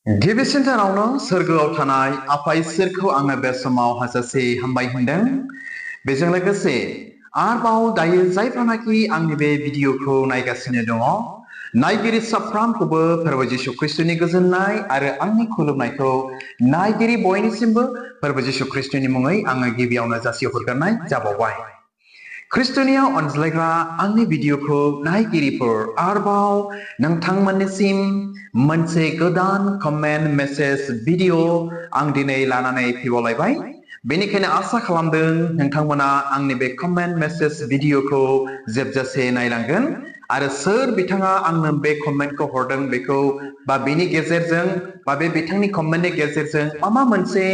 गिबिसिन सानावनो सोरगोआव थानाय आफा इसोरखौ आङो बे समाव हाजासे हामबाय होनदों। बेजों लोगोसे आरोबाव दायो जायफ्रानाखि आंनि बे भिडिअखौ नायगासिनो दङ, नायगिरि साफ्रोमखौबो फोरबो जिशु ख्रिस्टनि गोजोननाय आरो आंनि खुलुमनायखौ नायगिरि बयनिसिमबो फोरबो जिशु ख्रिस्टनि मुङै आङो गिबियावनो जासिहरग्रोनाय जाबावबाय। ख्रिस्टनियाव अनज्लायग्रा आंनि भिडिअखौ नायगिरिफोर आरोबाव नोंथांमोननिसिम मोनसे गोदान कमेन्ट मेसेज भिडिअ आं दिनै लानानै फैबावलायबाय। बेनिखायनो आसा खालामदों नोंथांमोना आंनि बे कमेन्ट मेसेज भिडिअखौ जोबजासे नायलांगोन आरो सोर बिथाङा आंनो बे कमेन्टखौ हरदों बेखौ बा बेनि गेजेरजों बा बे बिथांनि कमेन्टनि गेजेरजों माबा मोनसे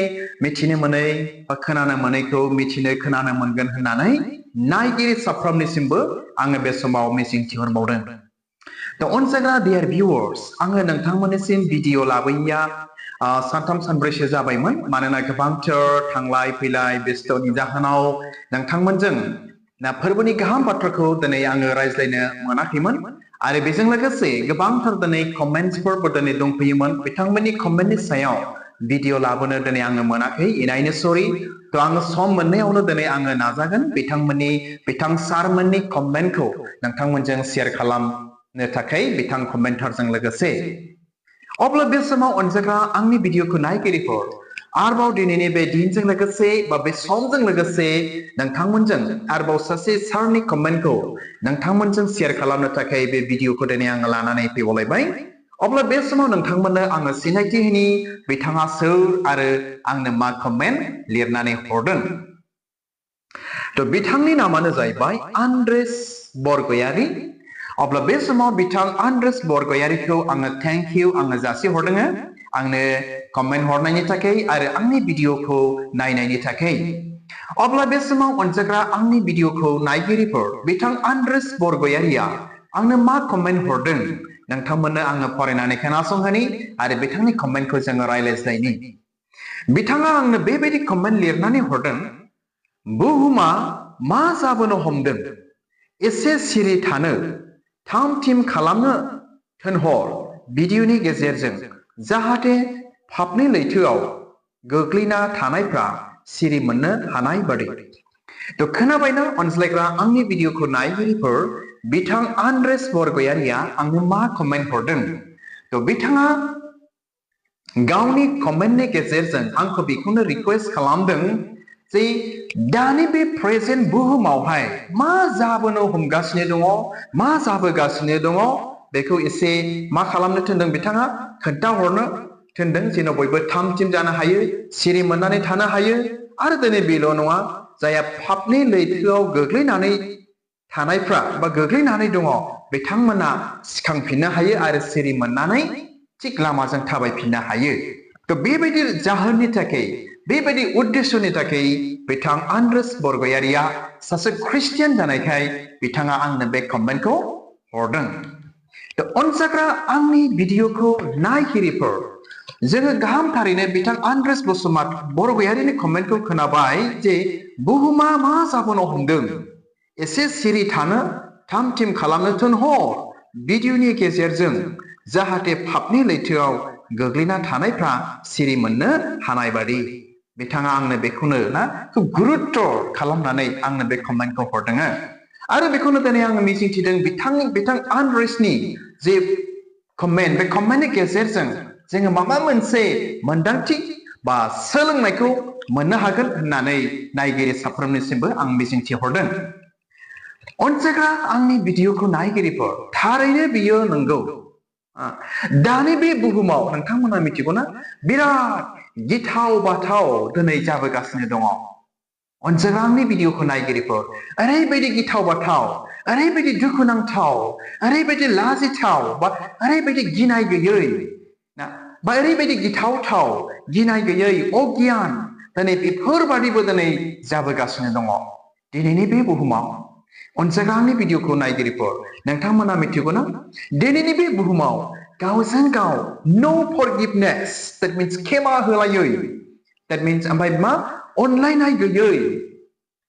मिथिनो मोनै बा खोनानो मोनैखौ मिथिनो खोनानो मोनगोन होननानै नायगिरि साफ्रोमनिसिमबो आङो बे समाव मिजिं थिहरबावदों। अनसायग्रा डियार भिउअर्स, आङो नोंथांमोननिसिम भिडिअ लाबोयैया सानथाम सानब्रैसो जाबायमोन, मानोना गोबांथार थांलाय फैलाय बेस्थ'नि जाहोनाव नोंथांमोनजों फोरबोनि गाहाम बाथ्राखौ दिनै आङो रायज्लायनो मोनाखैमोन आरो बेजों लोगोसे गोबांथार दिनै कमेन्ट्सफोरबो दिनै दंफैयोमोन। बिथांमोननि कमेन्टनि सायाव भिडिअ लाबोनो दिनै आङो मोनाखै, इनायनो सरि। आङो सम मोननायावनो दिनै आङो नाजागोन बिथां सारमोननि कमेन्टखौ नोंथांमोनजों शेयार खालामनो थाखाय बिथां कमेन्टारजों लोगोसे। अब्ला बे समाव अनजाग्रा आंनि भिडिअखौ नायगिरिफोर आरोबाव दिनैनि बे दिनजों लोगोसे बा बे समजों लोगोसे नोंथांमोनजों आरोबाव सासे सारनि कमेन्टखौ नोंथांमोनजों शेयार खालामनो थाखाय बे भिडिअखौ दिनै आङो लानानै फैबावलायबाय। अब्ला बे समाव नोंथांमोननो आङो सिनायथि होनि बिथाङा सोर आरो आंनो मा कमेन्ट लिरनानै हरदों। बिथांनि नामानो जाहैबाय आन्द्रेस बरगयारी। अब्ला बे समाव बिथां आन्द्रेस बरगयारीखौ आङो थेंक इउ आङो जासिहरदों आंनो कमेन्ट हरनायनि थाखाय आरो आंनि भिडिअखौ नायनायनि थाखाय। अब्ला बे समाव अनजाग्रा आंनि भिडिअखौ नायगिरिफोर बिथां आन्द्रेस बरगयारीया आंनो मा कमेन्ट हरदों नोंथांमोननो आङो फरायनानै खोनासंहोनि आरो बिथांनि कमेन्टखौ जोङो रायज्लायज्लायनि। बिथाङा आंनो बेबायदि कमेन्ट लिरनानै हरदों, बुहुमा मा जाबोनो हमदों, एसे सिरि थानो थाम थिम खालामनो थोनहर भिडिअनि गेजेरजों, जाहाथे पापनि लैथोआव गोग्लैना थानायफ्रा सिरि मोननो हानाय बादि। खोनाबायना अनज्लायग्रा आंनि भिडिअखौ नायगिरिफोर बिथां आन्द्रेस बरगयारीया आंनो मा कमेन्ट हरदों। बिथाङा गावनि कमेन्टनि गेजेरजों आंखौ बेखौनो रिक्वेस्ट खालामदों जे दानि बे प्रेजेन्ट बुहुमावहाय मा जाबोनो हमगासिनो दङ, मा जाबोगासिनो दङ बेखौ एसे मा खालामनो थिनदों बिथाङा खोन्थाहरनो थिनदों, जेन' बयबो थाम थिम जानो हायो, सिरि मोननानै थानो हायो। आरो दिनै बेल' नङा, जायहा पापनि लैथोआव गोग्लैनानै थानायफ्रा बा गोग्लैनानै दङ बिथांमोना सिखांफिननो हायो आरो सिरि मोननानै थिग लामाजों थाबायफिननो हायो। बेबायदि जाहोननि थाखाय, बेबायदि उद्देश्यनि थाखाय बिथां आन्द्रेस बरगयारीया सासे ख्रिस्टियान जानायखाय बिथाङा आंनो बे कमेन्टखौ हरदों। अनजाग्रा आंनि भिडिअखौ नायगिरिफोर, जोङो गाहामथारैनो बिथां आन्द्रेस बरगयारीनि कमेन्टखौ खोनाबाय जे बुहुमा मा जाबोनो हमदों, एसे सिरि थानो थाम थिम खालामनो थोनहर भिडिअनि गेजेरजों, जाहाथे पापनि लैथोआव गोग्लैना थानायफ्रा सिरि मोननो हानाय बादि। बिथाङा आंनो बेखौनो खुब गुरुत्त खालामनानै आंनो बे कमेन्टखौ हरदों आरो बेखौनो दिनै आङो मिजिंथिदों बिथां आन्द्रेसनि जे कमेन्ट, बे कमेन्टनि गेजेरजों जोङो माबा मोनसे मोन्दांथि बा सोलोंनायखौ मोननो हागोन होननानै नायगिरि साफ्रोमनिसिमबो आं मिजिंथि हरदों। अनजाग्रा आंनि भिडिअखौ नायगिरिफोर, थारैनो बियो नंगौ। दानि बे बुहुमाव नोंथांमोना मिथिगौना, बिराद गिथाव बाथाव दिनै जाबोगासिनो दङ। अनजाग्रा आंनि भिडिअखौ नायगिरिफोर, ओरैबायदि गिथाव बाथाव, ओरैबायदि दुखुनांथाव, ओरैबायदि लाजिथाव बा ओरैबायदि गिनाय गैयै बा ओरैबायदि गिथावथाव, गिनाय गैयै, अगियान, दिनै बेफोरबादिबो दिनै जाबोगासिनो दङ दिनैनि बे बुहुमाव। अनजाग्रा आंनि भिडिअखौ नायगिरिफोर, नोंथांमोना मिथिगौना, दिनैनि बे बुहुमाव गावजों गाव नो फरगिभनेस, दैट मिन्स खेमा होलायै, दैट मिन्स ओमफ्राय मा अनलायनाय गैयै,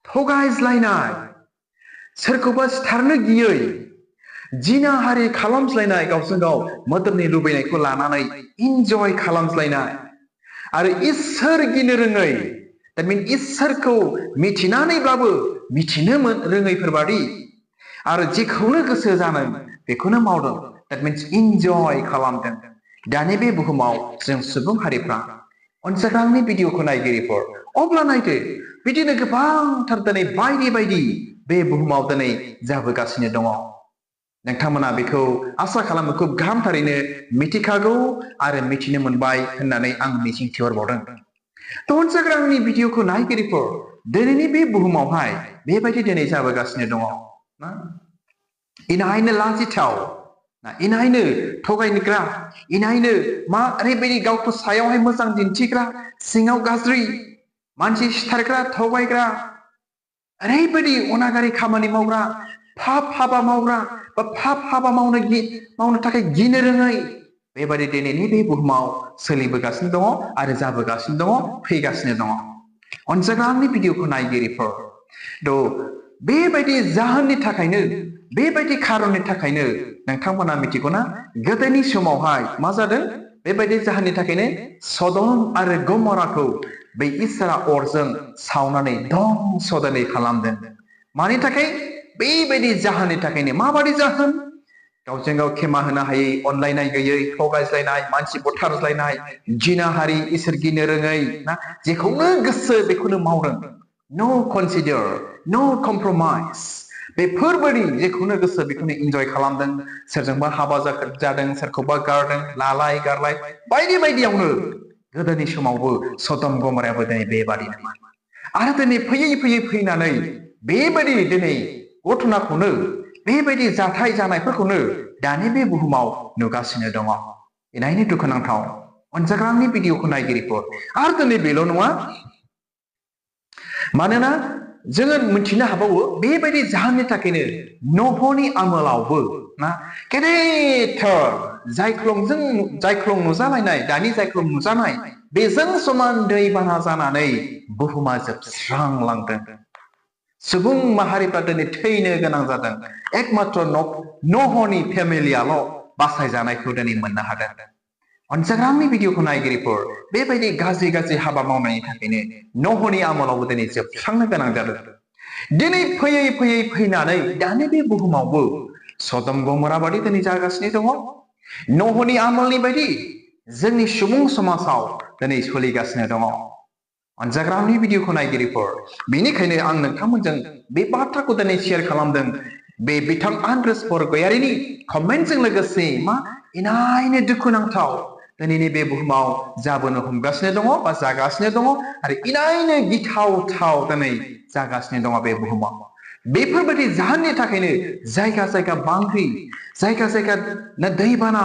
थगायज्लायनाय, सोरखौबा सिथारनो गियै, जिनाहारि खालामज्लायनाय गावजों गाव मोदोमनि लुबैनायखौ लानानै इन्जय खालामज्लायनाय आरो इसोर गिनो रोङै that means इसोरखौ मिथिनानैब्लाबो मिथिनो रोङैफोरबादि आरो जेखौनो गोसो जादों बेखौनो मावदों that means इन्जय खालामदों दानि बे बुहुमाव जों सुबुं हारिफ्रा अनसायग्रानि भिडिअखौ नायगिरिफोर अब्ला नायदो बिदिनो गोबांथार दिनै बायदि बायदि बे बुहुमाव दिनै जाबोगासिनो दङ नोंथांमोना बेखौ आसा खालामो खुब गाहामथारैनो मिथिखागौ आरो मिथिनो मोनबाय होननानै आं मिजिंथिहरबावदों थ' अनसायग्रानि भिडिअखौ नायगिरिफोर दिनैनि बे बुहुमावहाय बेबायदि दिनै जाबोगासिनो दङ ना इनायनो लाजिथाव इनायनो थगायग्रा इनायनो मा ओरैबायदि गावखौ सायावहाय मोजां दिन्थिग्रा सिङाव गाज्रि मानसि सिथारग्रा थगायग्रा ओरैबायदि अनागारि खामानि मावग्रा पाप हाबा मावग्रा बा पाप हाबा मावनो थाखाय गिनो रोङै बेबायदि दिनैनि बे बुहुमाव सोलिबोगासिनो दङ आरो जाबोगासिनो दङ फैगासिनो दङ अनसायग्रानि भिडिअखौ नायगिरिफोर थ' बेबायदि जाहोननि थाखायनो बेबायदि खारननि थाखायनो नोंथांमोना मिथिगौना गोदोनि समावहाय मा जादों बेबायदि जाहोननि थाखायनो सदम आरो गमराखौ बे इसोरा अरजों सावनानै धंस दिनै खालामदों मानि थाखाय बेबायदि जाहोननि थाखायनो माबादि जाहोन गावजों गाव खेमा होनो हायै अनलायनाय गैयै थगायज्लायनाय मानसि बुथारज्लायनाय जिनाहारि इसोर गिनो रोङै ना जेखौनो गोसो बेखौनो मावदों नो कनसिडार नो कमप्रमाइज बेफोरबायदि जेखौनो गोसो बेखौनो इन्जय खालामदों सोरजोंबा हाबा जादों सोरखौबा गारदों लालाय गारलाय बायदि बायदियावनो गोदोनि समावबो सदम गमरायाबो दिनै बेबादिनोमोन आरो दिनै फैयै फैयै फैनानै बेबायदि दिनै घटनाखौनो बेबायदि जाथाय जानायफोरखौनो दानि बे बुहुमाव नुगासिनो दङ इनायनो दुखुनांथाव अनसायग्रानि भिडिअखौ नायगिरिफोर आरो दिनै बेल' नङा मानोना जोङो मिथिनो हाबावो बेबायदि जाहोननि थाखायनो न'हनि आमोलावबो ना गेदेरथार जायख्लं नुजालायनाय दानि जायख्लं नुजानाय बेजों समान दैबाना जानानै बुहुमा जोबस्रांलांदों सुबुं माहारिफ्रा दिनै थैनो गोनां जादों एकमात्र न'हनि फेमिलियाल' बासायजानायखौ दिनै मोननो हादों अनसायग्रानि भिडिअखौ नायगिरिफोर बेबायदि गाज्रि गाज्रि हाबा मावनायनि थाखायनो न'हनि आमोलावबो दिनै जोबस्रांनो गोनां जादों दिनै फैयै फैयै फैनानै दानि बे बुहुमावबो सदम गमरा बादि दिनै जागासिनो दङ न'हनि आमोलनि बायदि जोंनि सुबुं समाजाव दिनै सोलिगासिनो दङ अनसायग्रानि भिडिअखौ नायगिरिफोर बेनिखायनो आं नोंथांमोनजों बे बाथ्राखौ दिनै शेयार खालामदों बे बिथां आन्द्रेस बरगयारिनि कमेन्टजों लोगोसे मा इनायनो दुखुनांथाव दिनैनि बे बुहुमाव जाबोनो हमगासिनो दङ बा जागासिनो दङ आरो इनायनो गिथावथाव दिनै जागासिनो दङ बे बुहुमाव बेफोरबायदि जाहोननि थाखायनो जायगा जायगा बांग्रि जायगा जायगा दैबाना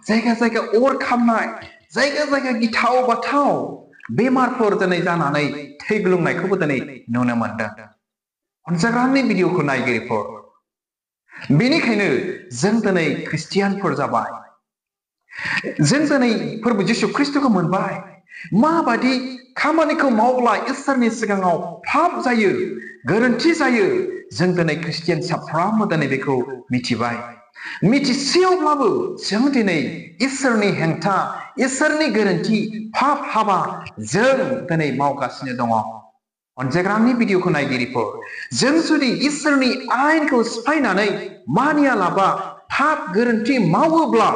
जायगा जायगा अर खामनाय जायगा जायगा गिथाव बाथाव बेमारफोर दिनै जानानै थैग्लुंनायखौबो दिनै नुनो मोनदों अनसायग्रानि भिडिअखौ नायगिरिफोर बेनिखायनो जों दिनै ख्रिस्टियानफोर जाबाय जों दिनै फोरबो जिसु ख्रिस्टखौ मोनबाय माबादि खामानिखौ मावब्ला इसोरनि सिगाङाव पाप जायो गोरोन्थि जायो जों दिनै ख्रिस्टियान साफ्रोमबो दिनै बेखौ मिथिबाय मिथिसेयावब्लाबो जों दिनै इसोरनि हेंथा इसोरनि गोरोन्थि पाप हाबा जों दिनै मावगासिनो दङ अनसायग्रानि भिडिअखौ नायगिरिफोर जों जुदि इसोरनि आयेनखौ सिफायनानै मानियालाबा पाप गोरोन्थि मावोब्ला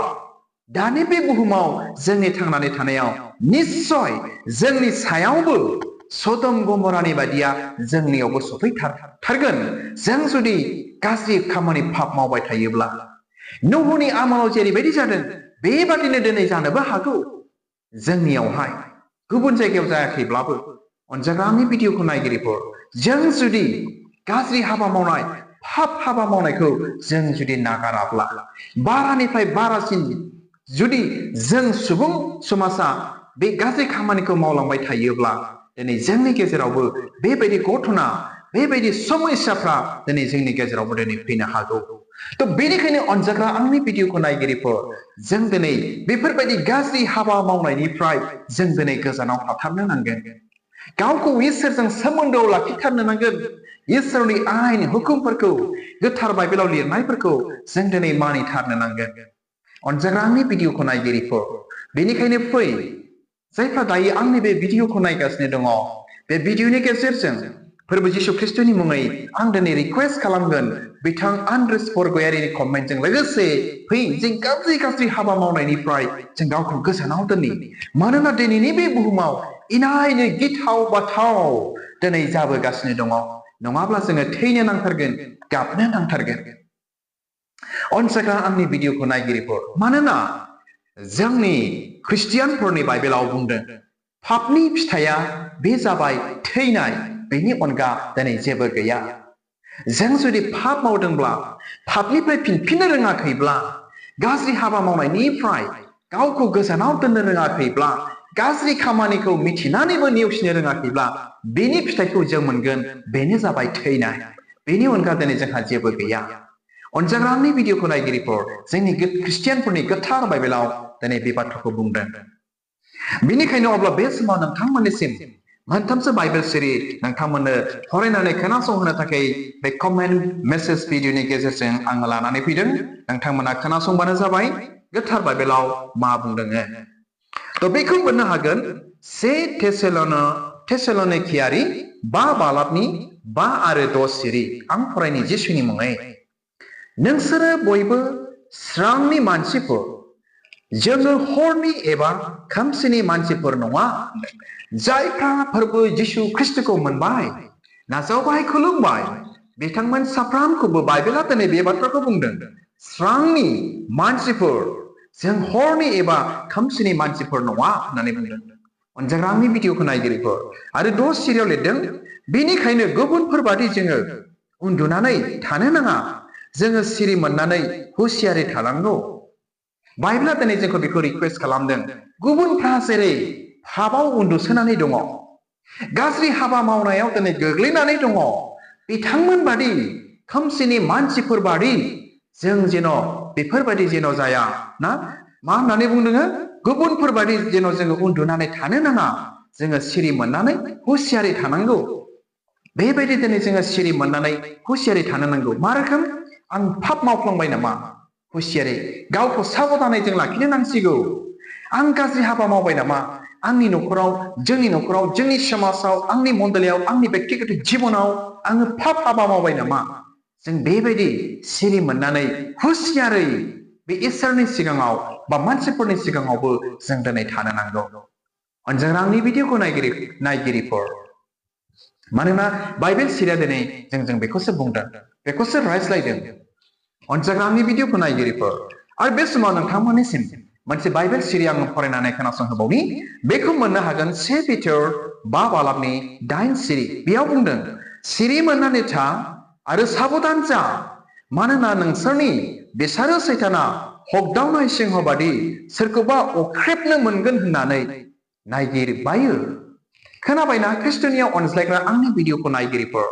दानि बे बुहुमाव जोंनि थांनानै थानायाव निश्चय जोंनि सायावबो सदम गमरानि बादिया जोंनियावबो सफैथारगोन जों जुदि गाज्रि खामानि पाप मावबाय थायोब्ला न'हनि आमोलाव जेरैबायदि जादों बेबादिनो दिनै जानोबो हागौ जोंनियावहाय गुबुन जायगायाव जायाखैब्लाबो अनसायग्रानि भिडिअखौ नायगिरिफोर जों जुदि गाज्रि हाबा मावनाय पाप हाबा मावनायखौ जों जुदि नागाराब्ला बारानिफ्राय बारासिन जुदि जों सुबुं समाजा बे गाज्रि खामानिखौ मावलांबाय थायोब्ला दिनै जोंनि गेजेरावबो बेबायदि घटना बेबायदि समस्याफ्रा दिनै जोंनि गेजेरावबो दिनै फैनो हागौ थ' बेनिखायनो अनसायग्रा आंनि भिडिअखौ नायगिरिफोर जों दिनै बेफोरबायदि गाज्रि हाबा मावनायनिफ्राय जों दिनै गोजानाव थाथारनो नांगोन गावखौ इसोरजों सोमोन्दोआव लाखिथारनो नांगोन इसोरनि आयेन हुकुमफोरखौ गोथार बाइबेलाव लिरनायफोरखौ जों दिनै मानिथारनो नांगोन अनजाग्रा आंनि भिडिअखौ नायगिरिफोर बेनिखायनो फै जायफ्रा दायो आंनि बे भिडिअखौ नायगासिनो दङ बे भिडिअनि गेजेरजों फोरबो जिशु ख्रिस्टनि मुङै आं दिनै रिक्वेस्ट खालामगोन बिथां आन्द्रेस बरगयारिनि कमेन्टजों लोगोसे फै जों गाज्रि हाबा मावनायनिफ्राय जों गावखौ गोजानाव दोननि मानोना दिनैनि बे बुहुमाव इनायनो गिथाव बाथाव दिनै जाबोगासिनो दङ नङाब्ला जोङो थैनो नांथारगोन गाबनो नांथारगोन अनसायग्रा आंनि भिडिअखौ नायगिरिफोर मानोना जोंनि ख्रिस्टियानफोरनि बाइबेलाव बुंदों पापनि फिथाइया बे जाबाय थैनाय बेनि अनगा दिनै जेबो गैया जों जुदि पाप मावदोंब्ला पापनिफ्राय फिनफिननो रोङाखैब्ला गाज्रि हाबा मावनायनिफ्राय गावखौ गोजानाव दोननो रोङाखैब्ला गाज्रि खामानिखौ मिथिनानैबो नेवसिनो रोङाखैब्ला बेनि फिथाइखौ जों मोनगोन बेनो जाबाय थैनाय बेनि अनगा दिनै जोंहा जेबो गैया अनजाग्रा आंनि भिडिअखौ नायगिरिफोर जोंनि ख्रिस्टियानफोरनि गोथार बाइबेलाव दिनै बे बाथ्राखौ बुंदों बेनिखायनो अब्ला बे समाव नोंथांमोननिसिम मोनथामसो बाइबेल सिरि नोंथांमोननो फरायनानै खोनासंहोनो थाखाय बे कमेन्ट मेसेज भिडिअनि गेजेरजों आङो लानानै फैदों नोंथांमोना खोनासंबानो जाबाय गोथार बाइबेलाव मा बुंदों थ' बेखौ मोननो हागोन से थेसेलनिकियारि 5 बालाबनि 5 आरो 10 सिरि आं फरायनि जिसुनि मुङै नोंसोरो बयबो स्रांनि मानसिफोर जोङो हरनि एबा खोमसिनि मानसिफोर नङा जायफ्रा फोरबो जिशु ख्रिस्टखौ मोनबाय नाजावबाय खुलुमबाय बिथांमोन साफ्रोमखौबो बाइबेला दिनै बे बाथ्राखौ बुंदों स्रांनि मानसिफोर जों हरनि एबा खोमसिनि मानसिफोर नङा होननानै बुंदों अनजाग्रा आंनि भिडिअखौ नायगिरिफोर आरो 10 सिरियाव लिरदों बेनिखायनो गुबुनफोर बादि जोङो उन्दुनानै थानो नाङा जोङो सिरि मोननानै हुसियारि थानांगौ बाइबेला दिनै जोंखौ बेखौ रिक्वेस्ट खालामदों गुबुनफ्रा जेरै पापआव उन्दुसोनानै दङ गाज्रि हाबा मावनायाव दिनै गोग्लैनानै दङ बिथांमोन बादि खोमसिनि मानसिफोर बादि जों जेन बेफोरबादि जेन जाया ना मा होननानै बुंदों गुबुनफोर बादि जेन जोङो उन्दुनानै थानो नाङा जोङो सिरि मोननानै हुसियारि थानांगौ बेबायदि दिनै जोङो सिरि मोननानै हुसियारि थानो नांगौ मा रोखोम आं पाप मावफ्लांबाय नामा हुसियारि गावखौ साबधानै जों लाखिनो नांसिगौ आं गाज्रि हाबा मावबाय नामा आंनि न'खराव जोंनि समाजाव आंनि मण्डलियाव आंनि बेक्तिगत जिबनाव आङो पाप हाबा मावबाय नामा जों बेबायदि सिरि मोननानै हुसियारै बे इसोरनि सिगाङाव बा मानसिफोरनि सिगाङावबो जों दिनै थानो नांगौ अनजाग्रा आंनि भिडिअखौ नायगिरिफोर मानोना बाइबेल सिरिया दिनै जों बेखौसो बुंदों बेखौसो रायज्लायदों अनजाग्रा आंनि भिडिअखौ नायगिरिफोर आरो बे समाव नोंथांमोननिसिम मोनसे बाइबेल सिरि आं फरायनानै खोनासंहोबावनि बेखौ मोननो हागोन 1 पिटार 5 बालाबनि 8 सिरि बेयाव बुंदों सिरि मोननानै था आरो साबधान जा मानोना नोंसोरनि बिसारो सैताना हगदावनाय सिंह बादि सोरखौबा अख्रेबनो मोनगोन होननानै नागिरबायो खोनाबायना ख्रिस्टनियाव अनज्लायग्रा आंनि भिडिअखौ नायगिरिफोर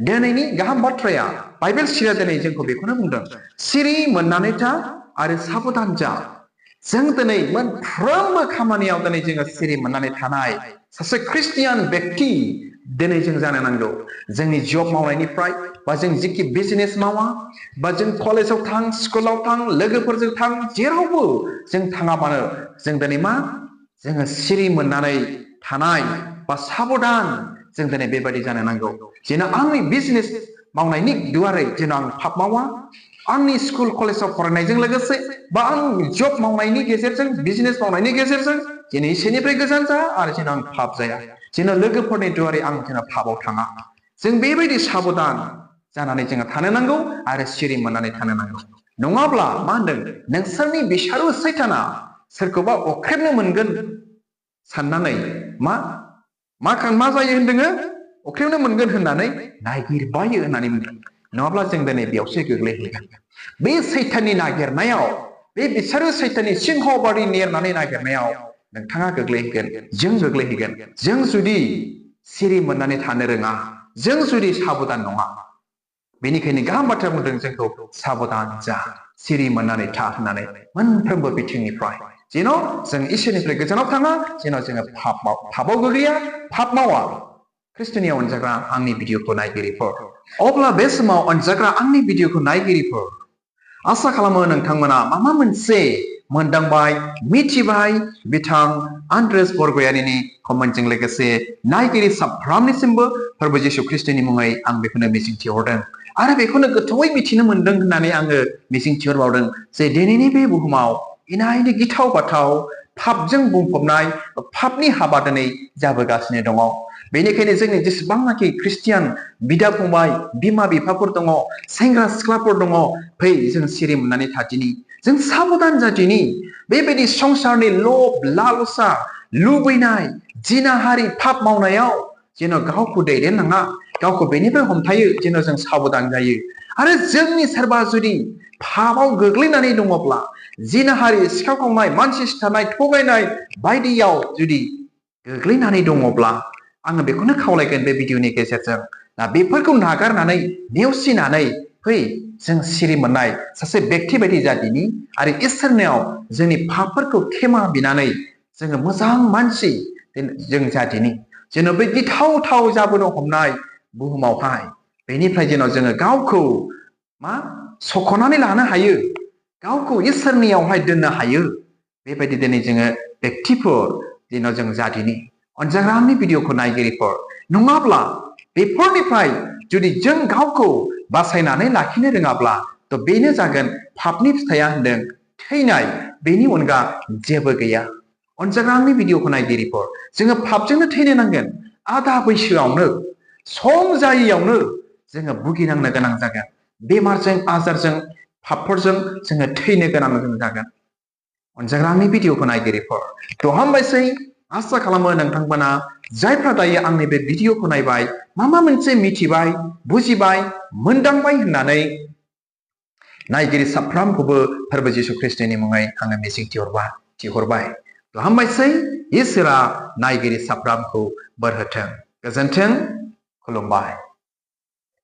दिनैनि गाहाम बाथ्राया बाइबेल सिरिया दिनै जोंखौ बेखौनो बुंदों सिरि मोननानै था आरो साबधान जा जों दिनै मोनफ्रोमबो खामानियाव दिनै जोङो सिरि मोननानै थानाय सासे ख्रिस्टियान बेक्ति दिनै जों जानो नांगौ जोंनि जब मावनायनिफ्राय बा जों जिखि बिजनेस मावा बा जों कलेजाव थां स्कुलाव थां लोगोफोरजों थां जेरावबो जों थाङाबानो जों दिनै मा जोङो सिरि मोननानै थानाय बा साबधान जों दिनै बेबायदि जानो नांगौ जेन आंनि बिजनेस मावनायनि दुवारै जेन आं पाप मावा आंनि स्कुल कलेजाव फरायनायजों लोगोसे बा आं जब मावनायनि गेजेरजों बिजनेस मावनायनि गेजेरजों जेन एसेनिफ्राय गोजान जा आरो जेन आं पाप जाया जेन लोगोफोरनि दुवारै आं जेन पापआव थाङा जों बेबायदि साबधान जानानै जोङो थानो नांगौ आरो सिरि मोननानै थानो नांगौ नङाब्ला मा होनदों नोंसोरनि बिसारु सैताना सोरखौबा अख्रेबनो मोनगोन साननानै मा जायो होनदों अख्रेबनो मोनगोन होननानै नागिरबायो होननानै बुंदों नङाब्ला जों दिनै बेयावसो गोग्लैहैगोन बे सैताननि नागिरनायाव बे बिसारो सैताननि सिंह बादि नेरनानै नागिरनायाव नोंथाङा गोग्लैहैगोन जों गोग्लैहैगोन जों जुदि सिरि मोननानै थानो रोङा जों जुदि साबधान नङा बेनिखायनो गाहाम बाथ्रा बुंदों जोंखौ साबधान जा सिरि मोननानै था होननानै मोनफ्रोमबो बिथिंनिफ्राय जेन जों इसोरनिफ्राय गोजानाव थाङा जेन जोङो पापआव गोग्लैया पाप मावा ख्रिस्टनियाव अनजाग्रा आंनि भिडिअखौ नायगिरिफोर अब्ला बे समाव अनजाग्रा आंनि भिडिअखौ नायगिरिफोर आसा खालामो नोंथांमोना माबा मोनसे मोनदांबाय मिथिबाय बिथां आन्द्रेस बरगयारिनि कमेन्टजों लोगोसे नायगिरि साफ्रोमनिसिमबो फोरबो जिसु ख्रिस्टनि मुङै आं बेखौनो मिजिंथिहरदों आरो बेखौनो गोथौयै मिथिनो मोनदों होननानै आङो मिजिंथिहरबावदों जे दिनैनि बे बुहुमाव इनायनो गिथाव बाथाव पापजों बुंफबनाय पापनि हाबा दिनै जाबोगासिनो दङ बेनिखायनो जोंनि जेसेबांनाखि ख्रिस्टियान बिदा फंबाय बिमा बिफाफोर दङ सेंग्रा सिख्लाफोर दङ फै जों सिरि मोननानै थादिनि जों साबधान जादिनि बेबायदि संसारनि लब लालसा लुबैनाय जिनाहारि पाप मावनायाव जेन' गावखौ दैदेननाङा गावखौ बेनिफ्राय हमथायो जेन' जों साबधान जायो आरो जोंनि सोरबा जुदि पापआव गोग्लैनानै दङब्ला जिनाहारि सिखाव खावनाय मानसि सिथारनाय थगायनाय बायदियाव जुदि गोग्लैनानै दङब्ला आङो बेखौनो खावलायगोन बे भिडिअनि गेजेरजों दा बेफोरखौ नागारनानै नेवसिनानै फै जों सिरि मोननाय सासे व्यक्ति बायदि जादिनि आरो इसोरनियाव जोंनि पापफोरखौ खेमा बिनानै जोङो मोजां मानसि जों जादिनि जेन' बे गिथाव जाबोनो हमनाय बुहुमावहाय बेनिफ्राय जेन' जोङो गावखौ मा सख'नानै लानो हायो गावखौ इसोरनियावहाय दोननो हायो बेबायदि दिनै जोङो व्यक्तिफोर जेन' जों जादिनि अनजाग्रा आंनि भिडिअखौ नायगिरिफोर नङाब्ला बेफोरनिफ्राय जुदि जों गावखौ बासायनानै लाखिनो रोङाब्ला थ' बेनो जागोन पापनि फिथाइया होनदों थैनाय बेनि अनगा जेबो गैया अनजाग्रा आंनि भिडिअखौ नायगिरिफोर जोङो पापजोंनो थैनो नांगोन आधा बैसोआवनो सम जायैयावनो जोङो भुगिनांनो गोनां जागोन बेमारजों आजारजों पापफोरजों जोङो थैनो गोनां जागोन अनजाग्रा आंनि भिडिअखौ नायगिरिफोर थ' हामबायसै आसा खालामो नोंथांमोना जायफ्रा दायो आंनि बे भिडिअखौ नायबाय माबा मोनसे मिथिबाय बुजिबाय मोनदांबाय होननानै नायगिरि साफ्रोमखौबो फोरबो जिसु ख्रिस्टनि मुङै आङो मिजिंथिहरबाय हामबायसै इसोरा नायगिरि साफ्रोमखौ बोर होथों गोजोन्थों खुलुमबाय।